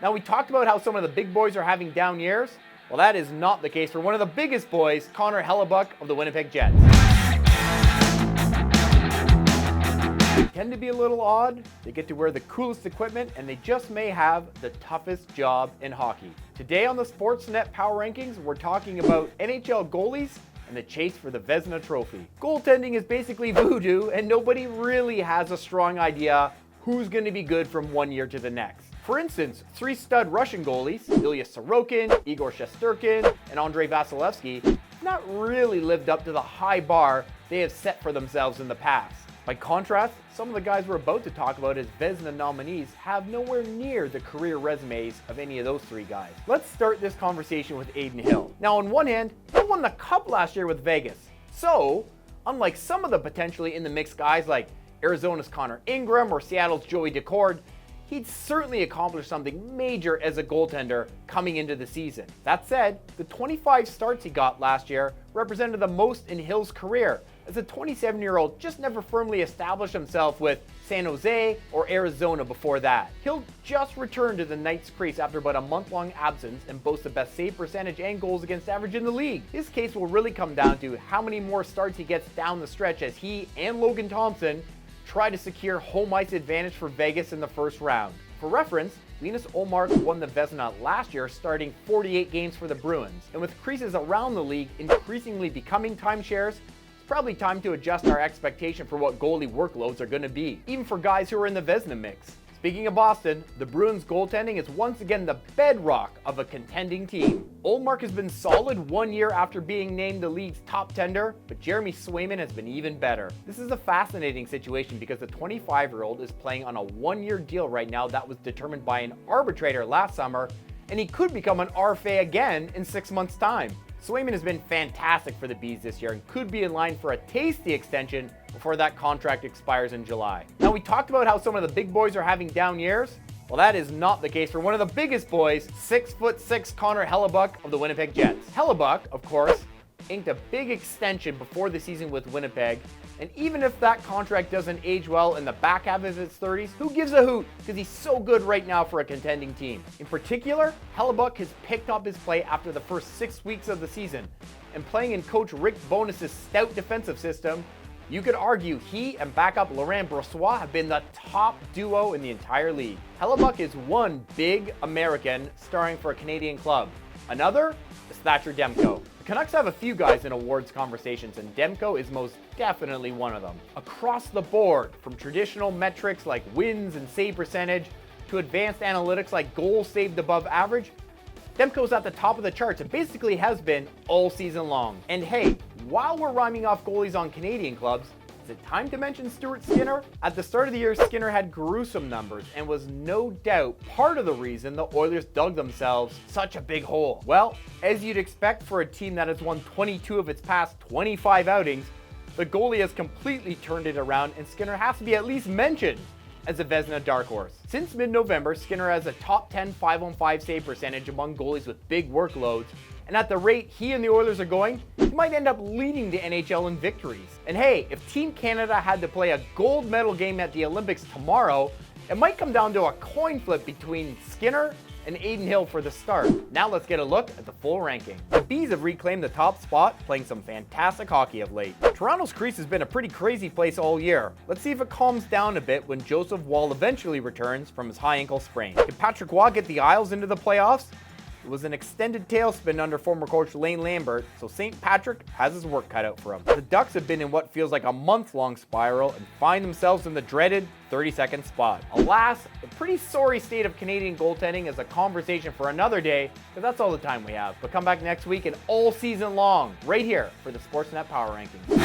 Now, we talked about how some of the big boys are having down years. Well, that is not the case for one of the biggest boys, Hellebuyck of the Winnipeg Jets. They tend to be a little odd, they get to wear the coolest equipment, and they just may have the toughest job in hockey. Today on the Sportsnet Power Rankings, we're talking about NHL goalies and the chase for the Vezina Trophy. Goaltending is basically voodoo, and nobody really has a strong idea who's going to be good from one year to the next. For instance, three stud Russian goalies, Ilya Sorokin, Igor Shesterkin, and Andrei Vasilevsky, have not really lived up to the high bar they have set for themselves in the past. By contrast, some of the guys we're about to talk about as Vezina nominees have nowhere near the career resumes of any of those three guys. Let's start this conversation with Aiden Hill. Now, on one hand, he won the Cup last year with Vegas. So, unlike some of the potentially in the mix guys like Arizona's Connor Ingram or Seattle's Joey Decord, he'd certainly accomplished something major as a goaltender coming into the season. That said, the 25 starts he got last year represented the most in Hill's career, as the 27-year-old just never firmly established himself with San Jose or Arizona before that. Hill just returned to the Knights' crease after about a month-long absence and boasts the best save percentage and goals against average in the league. His case will really come down to how many more starts he gets down the stretch as he and Logan Thompson try to secure home ice advantage for Vegas in the first round. For reference, Linus Ullmark won the Vezina last year, starting 48 games for the Bruins. And with creases around the league increasingly becoming timeshares, it's probably time to adjust our expectation for what goalie workloads are going to be, even for guys who are in the Vezina mix. Speaking of Boston, the Bruins goaltending is once again the bedrock of a contending team. Ullmark has been solid 1 year after being named the league's top tender, but Jeremy Swayman has been even better. This is a fascinating situation because the 25-year-old is playing on a 1-year deal right now that was determined by an arbitrator last summer, and he could become an RFA again in 6 months' time. Swayman has been fantastic for the Bees this year and could be in line for a tasty extension before that contract expires in July. Now, we talked about how some of the big boys are having down years. Well, that is not the case for one of the biggest boys, 6'6" Connor Hellebuyck of the Winnipeg Jets. Hellebuyck, of course, inked a big extension before the season with Winnipeg, and even if that contract doesn't age well in the back half of his 30s, who gives a hoot, because he's so good right now for a contending team. In particular, Hellebuyck has picked up his play after the first 6 weeks of the season, and playing in Coach Rick Bowness' stout defensive system, you could argue he and backup Laurent Brossoit have been the top duo in the entire league. Hellebuyck is one big American starring for a Canadian club. Another is Thatcher Demco. The Canucks have a few guys in awards conversations, and Demco is most definitely one of them. Across the board, from traditional metrics like wins and save percentage to advanced analytics like goals saved above average, Demco's at the top of the charts and basically has been all season long. And hey, while we're rhyming off goalies on Canadian clubs, is it time to mention Stuart Skinner? At the start of the year, Skinner had gruesome numbers and was no doubt part of the reason the Oilers dug themselves such a big hole. Well, as you'd expect for a team that has won 22 of its past 25 outings, the goalie has completely turned it around, and Skinner has to be at least mentioned as a Vezina dark horse. Since mid-November, Skinner has a top 10 5-on-5 save percentage among goalies with big workloads, and at the rate he and the Oilers are going, he might end up leading the NHL in victories. And hey, if Team Canada had to play a gold medal game at the Olympics tomorrow, it might come down to a coin flip between Skinner and Aiden Hill for the start. Now let's get a look at the full ranking. The Bees have reclaimed the top spot, playing some fantastic hockey of late. Toronto's crease has been a pretty crazy place all year. Let's see if it calms down a bit when Joseph Woll eventually returns from his high ankle sprain. Can Patrick Waugh get the Isles into the playoffs? It was an extended tailspin under former coach Lane Lambert, so St. Patrick has his work cut out for him. The Ducks have been in what feels like a month-long spiral and find themselves in the dreaded 32nd spot. Alas, the pretty sorry state of Canadian goaltending is a conversation for another day, because that's all the time we have. But come back next week and all season long, right here for the Sportsnet Power Rankings.